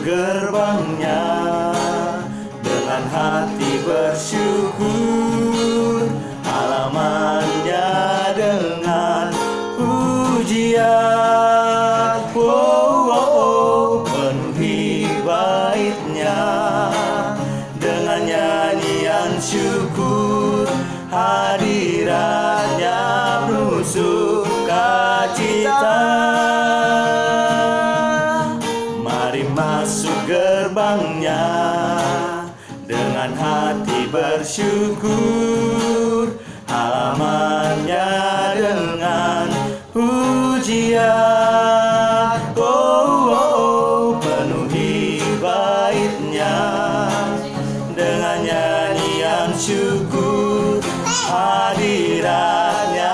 gerbangnya dengan hati bersyukur, halamannya dengan pujian. Penuhi baitnya dengan nyanyian syukur, hadiratnya penuh sukacita. Mari masuk gerbangnya dengan hati bersyukur, halamannya dengan pujian. Penuhi baitnya dengan nyanyian syukur, hadiratnya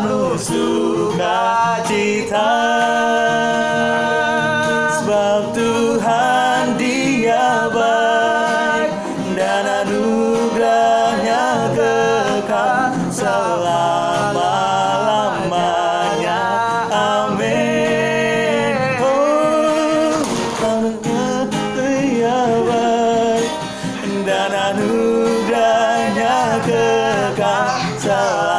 penuh sukacita. Sebab Tuhan Dia baik dan anugerahnya kekal selama-lamanya. Amin. Tuhan Dia baik dan anugerahnya kekal selama-lamanya.